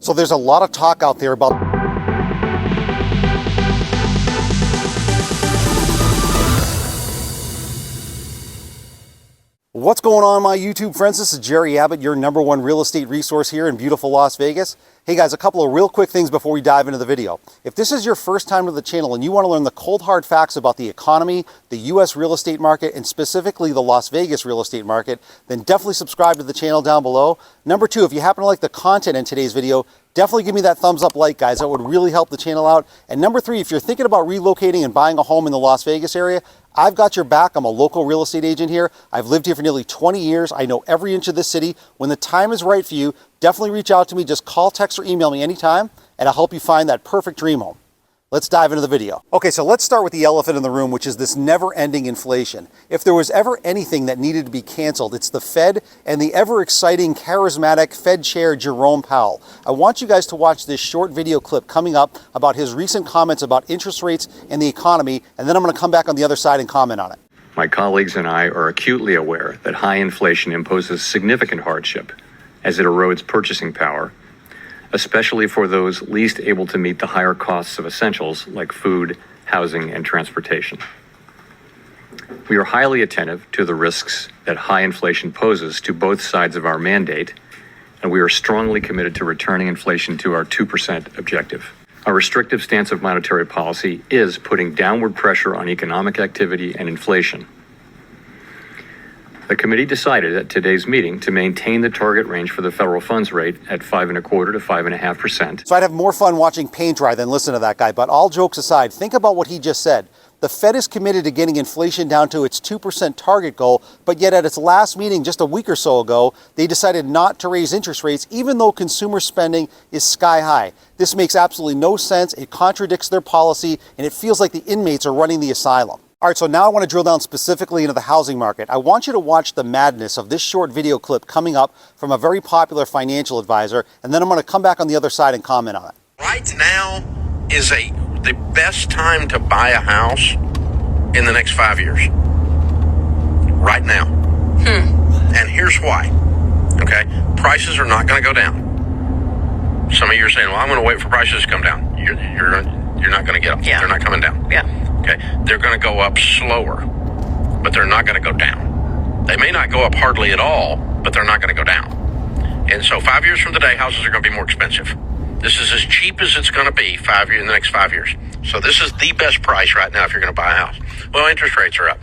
So there's a lot of talk out there about what's going on, my YouTube friends. This is Jerry Abbott, your #1 real estate resource here in beautiful Las Vegas. Hey guys, a couple of real quick things before we dive into the video. If this is your first time to the channel and you want to learn the cold hard facts about the economy, the US real estate market, and specifically the Las Vegas real estate market, then definitely subscribe to the channel down below. Number two, if you happen to like the content in today's video, definitely give me that thumbs up like, guys. That would really help the channel out. And number three, if you're thinking about relocating and buying a home in the Las Vegas area, I've got your back. I'm a local real estate agent here. I've lived here for nearly 20 years. I know every inch of this city. When the time is right for you, definitely reach out to me. Just call, text, or email me anytime, and I'll help you find that perfect dream home. Let's dive into the video. Okay, so let's start with the elephant in the room, which is this never-ending inflation. If there was ever anything that needed to be canceled, it's the Fed and the ever-exciting, charismatic Fed Chair Jerome Powell. I want you guys to watch this short video clip coming up about his recent comments about interest rates and the economy, and then I'm going to come back on the other side and comment on it. My colleagues and I are acutely aware that high inflation imposes significant hardship as it erodes purchasing power, especially for those least able to meet the higher costs of essentials like food, housing, and transportation. We are highly attentive to the risks that high inflation poses to both sides of our mandate, and we are strongly committed to returning inflation to our 2% objective. Our restrictive stance of monetary policy is putting downward pressure on economic activity and inflation. The committee decided at today's meeting to maintain the target range for the federal funds rate at 5.25% to 5.5%. So I'd have more fun watching paint dry than listen to that guy, but all jokes aside, think about what he just said. The Fed is committed to getting inflation down to its 2% target goal, but yet at its last meeting just a week or so ago, they decided not to raise interest rates even though consumer spending is sky high. This makes absolutely no sense, it contradicts their policy, and it feels like the inmates are running the asylum. All right, so now I want to drill down specifically into the housing market. I want you to watch the madness of this short video clip coming up from a very popular financial advisor, and then I'm going to come back on the other side and comment on it. Right now is the best time to buy a house in the next 5 years. Right now. And here's why. Okay? Prices are not going to go down. Some of you are saying, well, I'm going to wait for prices to come down. You're not going to get them. Yeah. They're not coming down. Yeah. Okay, they're going to go up slower, but they're not going to go down. They may not go up hardly at all, but they're not going to go down. And so 5 years from today, houses are going to be more expensive. This is as cheap as it's going to be in the next 5 years. So this is the best price right now if you're going to buy a house. Well, interest rates are up.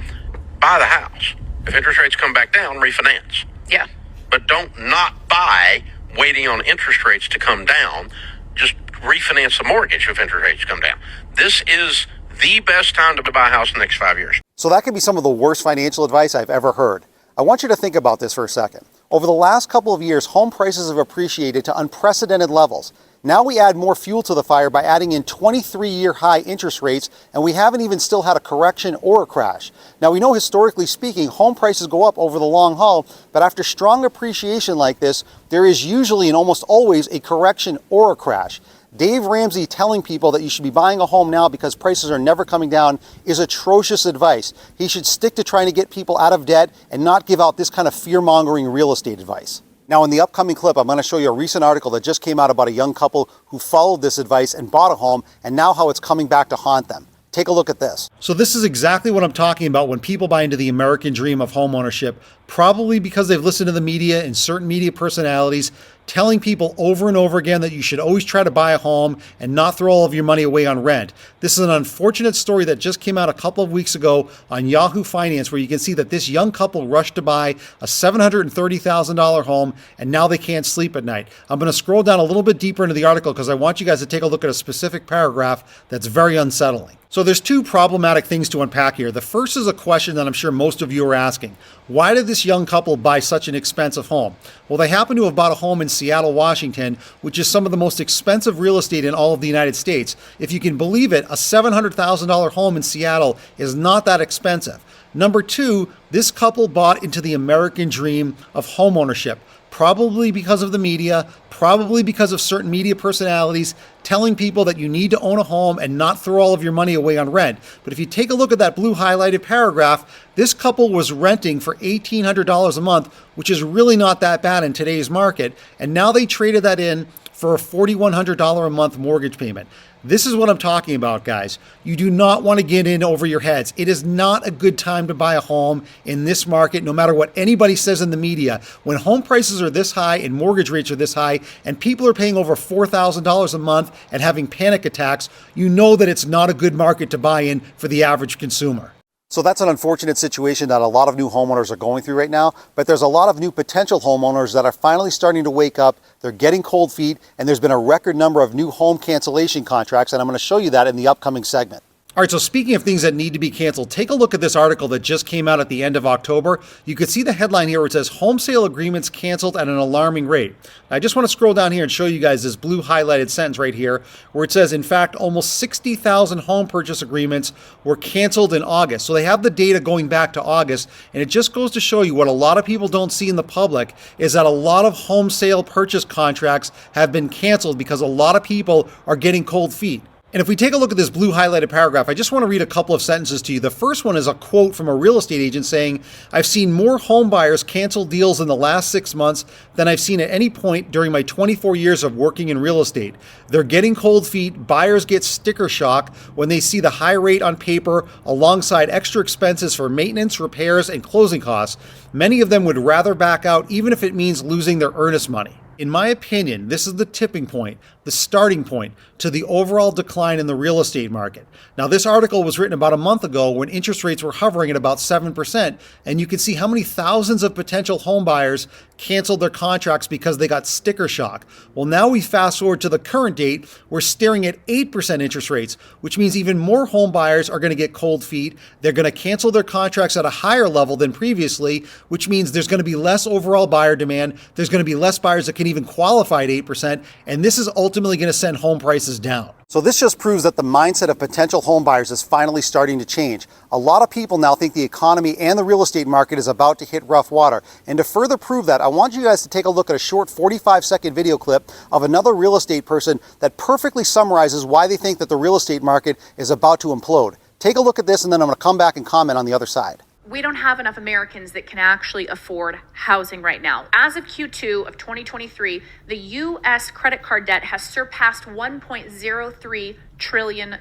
Buy the house. If interest rates come back down, refinance. Yeah. But don't not buy waiting on interest rates to come down. Just refinance the mortgage if interest rates come down. This is the best time to buy a house in the next 5 years. So that could be some of the worst financial advice I've ever heard. I want you to think about this for a second. Over the last couple of years, home prices have appreciated to unprecedented levels. Now we add more fuel to the fire by adding in 23-year high interest rates, and we haven't even still had a correction or a crash. Now we know historically speaking, home prices go up over the long haul, but after strong appreciation like this, there is usually and almost always a correction or a crash. Dave Ramsey telling people that you should be buying a home now because prices are never coming down is atrocious advice. He should stick to trying to get people out of debt and not give out this kind of fear-mongering real estate advice. Now, in the upcoming clip, I'm going to show you a recent article that just came out about a young couple who followed this advice and bought a home, and now how it's coming back to haunt them. Take a look at this. So this is exactly what I'm talking about when people buy into the American dream of homeownership, probably because they've listened to the media and certain media personalities telling people over and over again that you should always try to buy a home and not throw all of your money away on rent. This is an unfortunate story that just came out a couple of weeks ago on Yahoo Finance, where you can see that this young couple rushed to buy a $730,000 home, and now they can't sleep at night. I'm going to scroll down a little bit deeper into the article because I want you guys to take a look at a specific paragraph that's very unsettling. So there's two problematic things to unpack here. The first is a question that I'm sure most of you are asking. Why did this young couple buy such an expensive home? Well, they happen to have bought a home in Seattle, Washington, which is some of the most expensive real estate in all of the United States. If you can believe it, a $700,000 home in Seattle is not that expensive. Number two, this couple bought into the American dream of homeownership. Probably because of the media, probably because of certain media personalities telling people that you need to own a home and not throw all of your money away on rent. But if you take a look at that blue highlighted paragraph, this couple was renting for $1,800 a month, which is really not that bad in today's market. And now they traded that in for a $4,100 a month mortgage payment. This is what I'm talking about, guys. You do not want to get in over your heads. It is not a good time to buy a home in this market, no matter what anybody says in the media. When home prices are this high and mortgage rates are this high and people are paying over $4,000 a month and having panic attacks, you know that it's not a good market to buy in for the average consumer. So that's an unfortunate situation that a lot of new homeowners are going through right now, but there's a lot of new potential homeowners that are finally starting to wake up. They're getting cold feet, and there's been a record number of new home cancellation contracts, and I'm going to show you that in the upcoming segment. All right, so speaking of things that need to be canceled, take a look at this article that just came out at the end of October. You can see the headline here where it says home sale agreements canceled at an alarming rate. I just want to scroll down here and show you guys this blue highlighted sentence right here where it says, in fact, almost 60,000 home purchase agreements were canceled in August. So they have the data going back to August, and it just goes to show you what a lot of people don't see in the public is that a lot of home sale purchase contracts have been canceled because a lot of people are getting cold feet. And if we take a look at this blue highlighted paragraph, I just want to read a couple of sentences to you. The first one is a quote from a real estate agent saying, "I've seen more home buyers cancel deals in the last 6 months than I've seen at any point during my 24 years of working in real estate. They're getting cold feet. Buyers get sticker shock when they see the high rate on paper alongside extra expenses for maintenance, repairs, and closing costs. Many of them would rather back out even if it means losing their earnest money." In my opinion, this is the tipping point, the starting point to the overall decline in the real estate market. Now, this article was written about a month ago when interest rates were hovering at about 7%, and you can see how many thousands of potential home buyers canceled their contracts because they got sticker shock. Well, now we fast forward to the current date, we're staring at 8% interest rates, which means even more home buyers are going to get cold feet. They're going to cancel their contracts at a higher level than previously, which means there's going to be less overall buyer demand. There's going to be less buyers that can even qualify at 8%, and this is ultimately going to send home prices down. So this just proves that the mindset of potential home buyers is finally starting to change. A lot of people now think the economy and the real estate market is about to hit rough water. And to further prove that, I want you guys to take a look at a short 45-second video clip of another real estate person that perfectly summarizes why they think that the real estate market is about to implode. Take a look at this, and then I'm going to come back and comment on the other side. We don't have enough Americans that can actually afford housing right now. As of Q2 of 2023, the U.S. credit card debt has surpassed $1.03 trillion.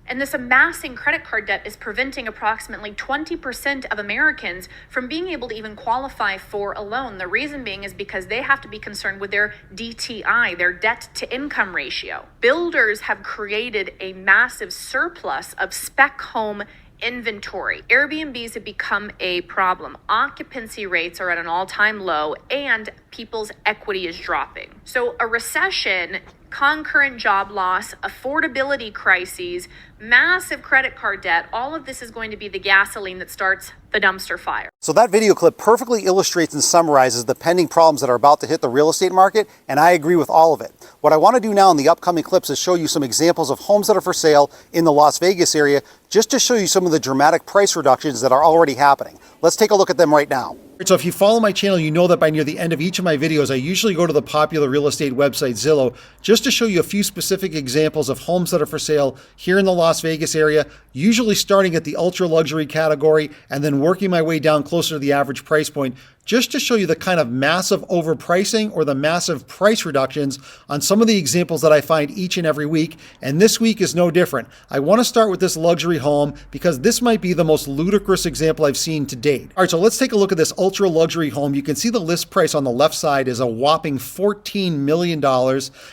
And this amassing credit card debt is preventing approximately 20% of Americans from being able to even qualify for a loan. The reason being is because they have to be concerned with their DTI, their debt to income ratio. Builders have created a massive surplus of spec home inventory. Airbnbs have become a problem. Occupancy rates are at an all-time low and people's equity is dropping. So a recession, concurrent job loss, affordability crises, massive credit card debt, all of this is going to be the gasoline that starts the dumpster fire. So that video clip perfectly illustrates and summarizes the pending problems that are about to hit the real estate market, and I agree with all of it. What I want to do now in the upcoming clips is show you some examples of homes that are for sale in the Las Vegas area, just to show you some of the dramatic price reductions that are already happening. Let's take a look at them right now. So if you follow my channel, you know that by near the end of each of my videos, I usually go to the popular real estate website Zillow just to show you a few specific examples of homes that are for sale here in the Las Vegas area, usually starting at the ultra luxury category and then working my way down closer to the average price point, just to show you the kind of massive overpricing or the massive price reductions on some of the examples that I find each and every week. And this week is no different. I want to start with this luxury home because this might be the most ludicrous example I've seen to date. All right, so let's take a look at this ultra luxury home. You can see the list price on the left side is a whopping $14 million.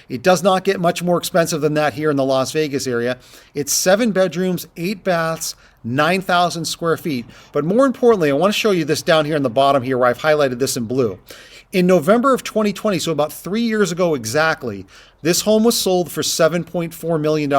It does not get much more expensive than that here in the Las Vegas area. It's 7 bedrooms, 8 baths, 9,000 square feet. But more importantly, I want to show you this down here in the bottom here where I've highlighted this in blue. In November of 2020, so about 3 years ago exactly, this home was sold for $7.4 million.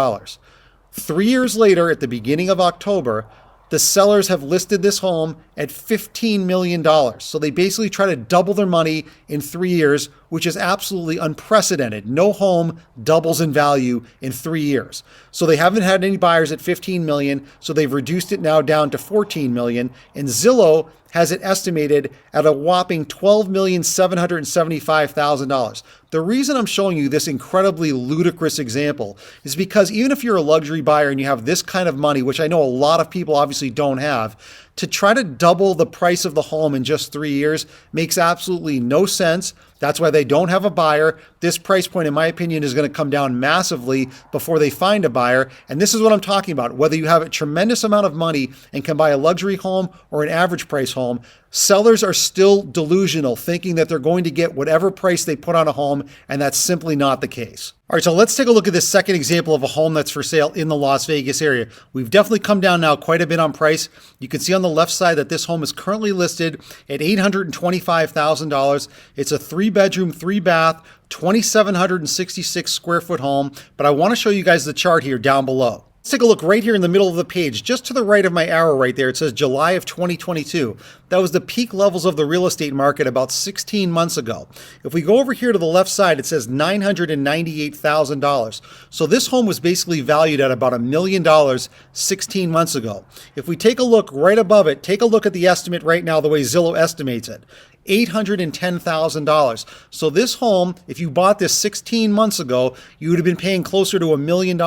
3 years later, at the beginning of October, the sellers have listed this home at $15 million. So they basically try to double their money in 3 years, which is absolutely unprecedented. No home doubles in value in 3 years. So they haven't had any buyers at $15 million, so they've reduced it now down to $14 million. And Zillow has it estimated at a whopping $12,775,000. The reason I'm showing you this incredibly ludicrous example is because even if you're a luxury buyer and you have this kind of money, which I know a lot of people obviously don't have, To try to double the price of the home in just 3 years makes absolutely no sense. That's why they don't have a buyer. This price point, in my opinion, is going to come down massively before they find a buyer. And this is what I'm talking about. Whether you have a tremendous amount of money and can buy a luxury home or an average price home, sellers are still delusional, thinking that they're going to get whatever price they put on a home, and that's simply not the case. All right, so let's take a look at this second example of a home that's for sale in the Las Vegas area. We've definitely come down now quite a bit on price. You can see on the left side that this home is currently listed at $825,000. It's a 3-bedroom, 3-bath, 2,766 square foot home, but I want to show you guys the chart here down below. Let's take a look right here in the middle of the page, just to the right of my arrow right there. It says July of 2022. That was the peak levels of the real estate market about 16 months ago. If we go over here to the left side, it says $998,000. So this home was basically valued at about $1 million 16 months ago. If we take a look right above it, take a look at the estimate right now, the way Zillow estimates it. $810,000. So this home, if you bought this 16 months ago, you would have been paying closer to $1 million.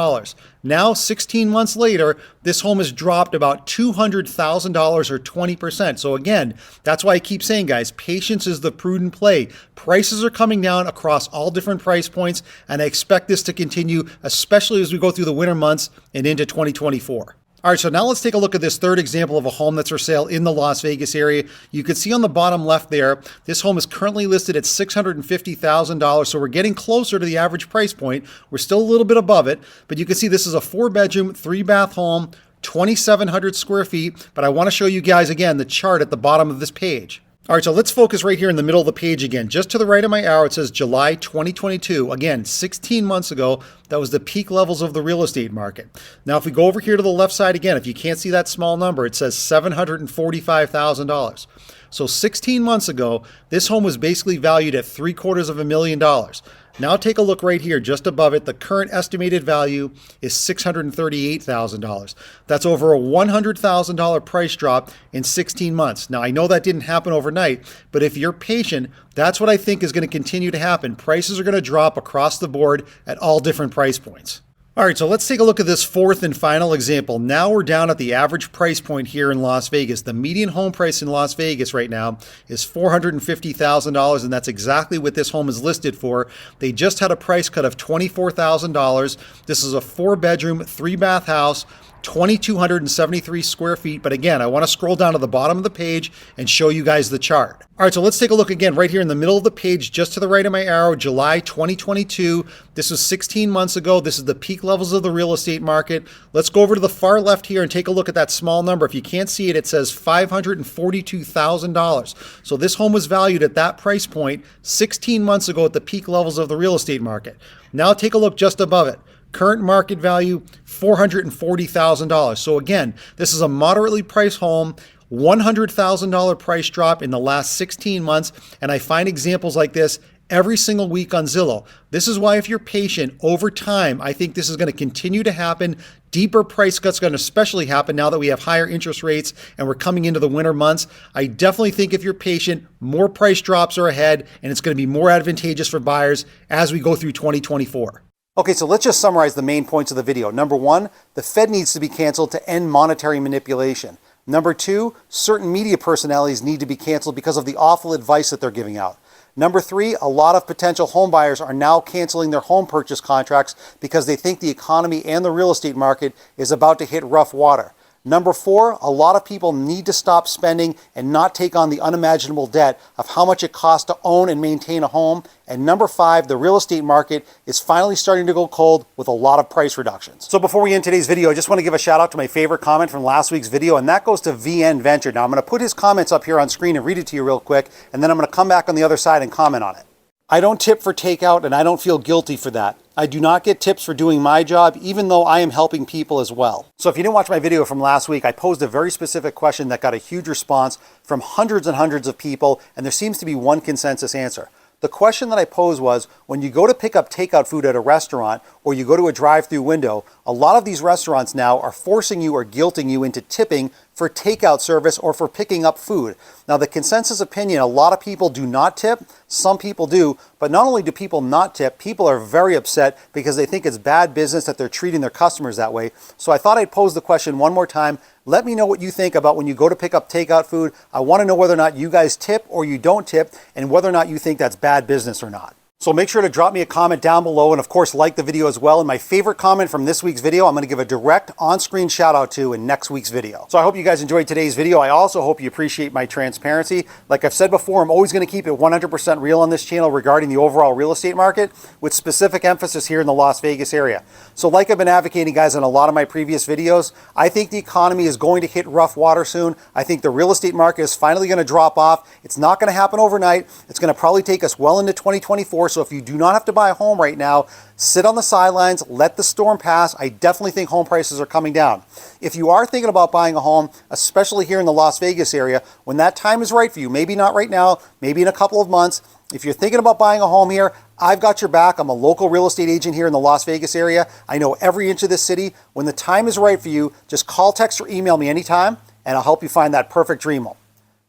Now, 16 months later, this home has dropped about $200,000 or 20%. So again, that's why I keep saying, guys, patience is the prudent play. Prices are coming down across all different price points, and I expect this to continue, especially as we go through the winter months and into 2024. All right, so now let's take a look at this third example of a home that's for sale in the Las Vegas area. You can see on the bottom left there, this home is currently listed at $650,000, so we're getting closer to the average price point. We're still a little bit above it, but you can see this is a 4-bedroom, 3-bath home, 2,700 square feet, but I want to show you guys again the chart at the bottom of this page. All right, so let's focus right here in the middle of the page again. Just to the right of my arrow, it says July 2022. Again, 16 months ago, that was the peak levels of the real estate market. Now, if we go over here to the left side again, if you can't see that small number, it says $745,000. So 16 months ago, this home was basically valued at $750,000. Now take a look right here, just above it. The current estimated value is $638,000. That's over a $100,000 price drop in 16 months. Now, I know that didn't happen overnight, but if you're patient, that's what I think is going to continue to happen. Prices are going to drop across the board at all different price points. All right, so let's take a look at this fourth and final example. Now we're down at the average price point here in Las Vegas. The median home price in Las Vegas right now is $450,000, and that's exactly what this home is listed for. They just had a price cut of $24,000. This is a 4-bedroom, 3-bath house, 2,273 square feet. But again, I want to scroll down to the bottom of the page and show you guys the chart. All right, so let's take a look again right here in the middle of the page, just to the right of my arrow, July 2022. This was 16 months ago. This is the peak levels of the real estate market. Let's go over to the far left here and take a look at that small number. If you can't see it, it says $542,000. So this home was valued at that price point 16 months ago at the peak levels of the real estate market. Now take a look just above it. Current market value, $440,000. So again, this is a moderately priced home, $100,000 price drop in the last 16 months. And I find examples like this every single week on Zillow. This is why if you're patient over time, I think this is going to continue to happen. Deeper price cuts are going to especially happen now that we have higher interest rates and we're coming into the winter months. I definitely think if you're patient, more price drops are ahead and it's going to be more advantageous for buyers as we go through 2024. Okay, so let's just summarize the main points of the video. Number 1, the Fed needs to be canceled to end monetary manipulation. Number 2, certain media personalities need to be canceled because of the awful advice that they're giving out. Number 3, a lot of potential home buyers are now canceling their home purchase contracts because they think the economy and the real estate market is about to hit rough water. Number 4, a lot of people need to stop spending and not take on the unimaginable debt of how much it costs to own and maintain a home. And number 5, the real estate market is finally starting to go cold with a lot of price reductions. So before we end today's video, I just want to give a shout out to my favorite comment from last week's video, and that goes to VN Venture. Now I'm going to put his comments up here on screen and read it to you real quick, and then I'm going to come back on the other side and comment on it. I don't tip for takeout, and I don't feel guilty for that. I do not get tips for doing my job, even though I am helping people as well. So if you didn't watch my video from last week, I posed a very specific question that got a huge response from hundreds and hundreds of people, and there seems to be one consensus answer. The question that I posed was, when you go to pick up takeout food at a restaurant or you go to a drive-through window, a lot of these restaurants now are forcing you or guilting you into tipping for takeout service or for picking up food. Now, the consensus opinion, a lot of people do not tip, some people do, but not only do people not tip, people are very upset because they think it's bad business that they're treating their customers that way. So I thought I'd pose the question one more time. Let me know what you think about when you go to pick up takeout food. I want to know whether or not you guys tip or you don't tip, and whether or not you think that's bad business or not. So make sure to drop me a comment down below, and of course like the video as well. And my favorite comment from this week's video, I'm going to give a direct on-screen shout out to in next week's video. So I hope you guys enjoyed today's video. I also hope you appreciate my transparency. Like I've said before, I'm always going to keep it 100% real on this channel regarding the overall real estate market, with specific emphasis here in the Las Vegas area. So like I've been advocating, guys, in a lot of my previous videos, I think the economy is going to hit rough water soon. I think the real estate market is finally going to drop off. It's not going to happen overnight. It's going to probably take us well into 2024. So if you do not have to buy a home right now, sit on the sidelines, let the storm pass. I definitely think home prices are coming down. If you are thinking about buying a home, especially here in the Las Vegas area, when that time is right for you, maybe not right now, maybe in a couple of months, if you're thinking about buying a home here, I've got your back. I'm a local real estate agent here in the Las Vegas area. I know every inch of this city. When the time is right for you, just call, text, or email me anytime, and I'll help you find that perfect dream home.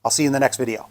I'll see you in the next video.